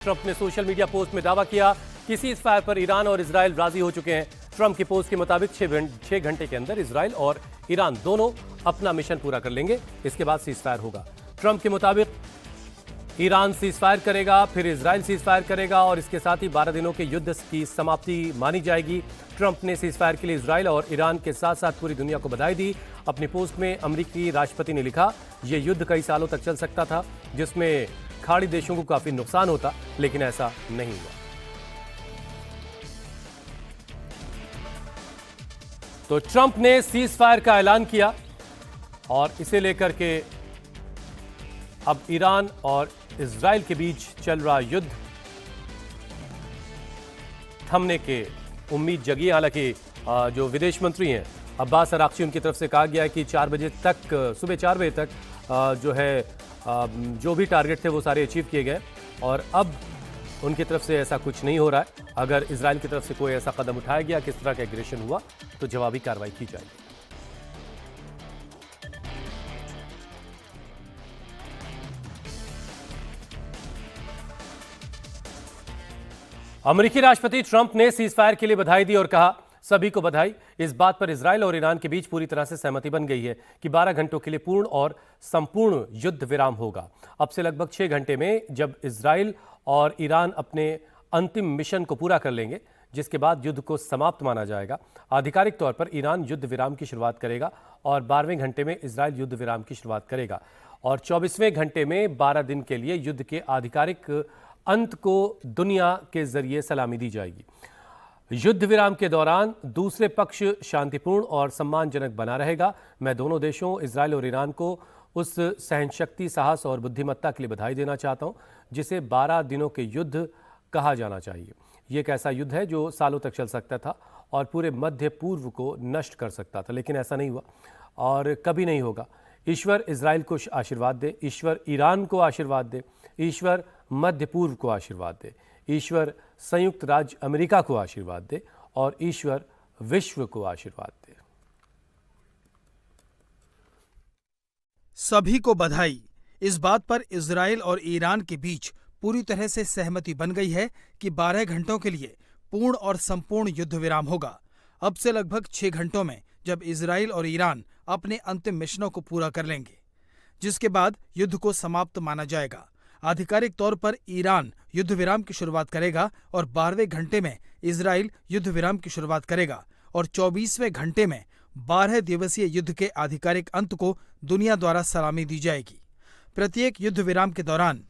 Trump ने social media post में दावा किया कि सीजफायर पर ईरान और इजराइल राजी हो चुके हैं। ट्रंप की पोस्ट के मुताबिक 6 घंटे के अंदर इजराइल और ईरान दोनों अपना मिशन पूरा कर लेंगे। इसके बाद सीजफायर होगा। ट्रंप के मुताबिक ईरान सीजफायर करेगा, फिर इजराइल सीजफायर करेगा और इसके साथ ही 12 दिनों के युद्ध की समाप्ति मानी जाएगी। ट्रंप ने सीजफायर के लिए इजराइल और ईरान के साथ साथ पूरी दुनिया को बधाई दी। अपनी पोस्ट में अमेरिकी राष्ट्रपति ने लिखा, यह युद्ध कई सालों तक चल सकता था जिसमें खाड़ी देशों को काफी नुकसान होता, लेकिन ऐसा नहीं हुआ। तो ट्रंप ने सीजफायर का ऐलान किया और इसे लेकर के अब ईरान और इजराइल के बीच चल रहा युद्ध थमने के उम्मीद जगी। हालांकि जो विदेश मंत्री हैं अब्बास अराक्ची, उनकी तरफ से कहा गया है कि 4 बजे तक, सुबह 4 बजे तक जो है जो भी टारगेट थे वो सारे अचीव किए गए और अब उनकी तरफ से ऐसा कुछ नहीं हो रहा है। अगर इजराइल की तरफ से कोई ऐसा कदम उठाया गया, किस तरह का एग्रेशन हुआ, तो जवाबी कार्रवाई की जाएगी। अमेरिकी राष्ट्रपति ट्रंप ने सीजफायर के लिए बधाई दी और कहा, सभी को बधाई। इस बात पर इजराइल और ईरान के बीच पूरी तरह से सहमति बन गई है कि 12 घंटों के लिए पूर्ण और संपूर्ण युद्ध विराम होगा। अब से लगभग 6 घंटे में जब इजराइल और ईरान अपने अंतिम मिशन को पूरा कर लेंगे, जिसके बाद युद्ध को समाप्त माना जाएगा। आधिकारिक तौर पर ईरान युद्ध विराम की शुरुआत करेगा और 12वें घंटे में इजराइल युद्ध विराम की शुरुआत करेगा और 24वें घंटे में 12 दिन के लिए युद्ध के आधिकारिक अंत को दुनिया के जरिए सलामी दी जाएगी। युद्ध विराम के दौरान दूसरे पक्ष शांतिपूर्ण और सम्मानजनक बना रहेगा। मैं दोनों देशों इजराइल और ईरान को उस सहनशक्ति, साहस और बुद्धिमत्ता के लिए बधाई देना चाहता हूं जिसे 12 दिनों के युद्ध कहा जाना चाहिए। यह एक ऐसा युद्ध है जो सालों तक चल सकता था और पूरे मध्य पूर्व को नष्ट कर सकता था, लेकिन ऐसा नहीं हुआ और कभी नहीं होगा। ईश्वर इजराइल को आशीर्वाद दे, ईश्वर ईरान को आशीर्वाद दे, ईश्वर मध्य पूर्व को आशीर्वाद दे, ईश्वर संयुक्त राज्य अमेरिका को आशीर्वाद दे और ईश्वर विश्व को आशीर्वाद दे। सभी को बधाई। इस बात पर इजराइल और ईरान के बीच पूरी तरह से सहमति बन गई है कि 12 घंटों के लिए पूर्ण और संपूर्ण युद्ध विराम होगा। अब से लगभग 6 घंटों में जब इजराइल और ईरान अपने अंतिम मिशनों को पूरा कर लेंगे, जिसके बाद युद्ध को समाप्त माना जाएगा। आधिकारिक तौर पर ईरान युद्ध विराम की शुरुआत करेगा और 12वें घंटे में इजराइल युद्ध विराम की शुरुआत करेगा और 24वें घंटे में 12 दिवसीय युद्ध के आधिकारिक अंत को दुनिया द्वारा सलामी दी जाएगी। प्रत्येक युद्ध विराम के दौरान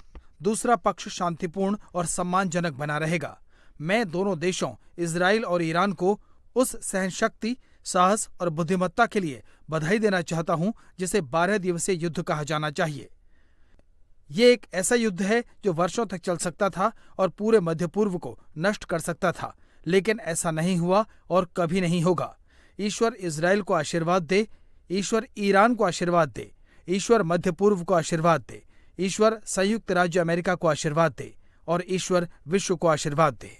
दूसरा पक्ष शांतिपूर्ण और सम्मानजनक बना रहेगा। मैं दोनों देशों इजराइल और ईरान को उस सहनशक्ति, साहस और बुद्धिमत्ता के लिए बधाई देना चाहता हूं जिसे 12 दिवसीय युद्ध कहा जाना चाहिए। ये एक ऐसा युद्ध है जो वर्षों तक चल सकता था और पूरे मध्य पूर्व को नष्ट कर सकता था, लेकिन ऐसा नहीं हुआ और कभी नहीं होगा। ईश्वर इजराइल को आशीर्वाद दे, ईश्वर ईरान को आशीर्वाद दे, ईश्वर मध्य पूर्व को आशीर्वाद दे, ईश्वर संयुक्त राज्य अमेरिका को आशीर्वाद दे और ईश्वर विश्व को आशीर्वाद दे।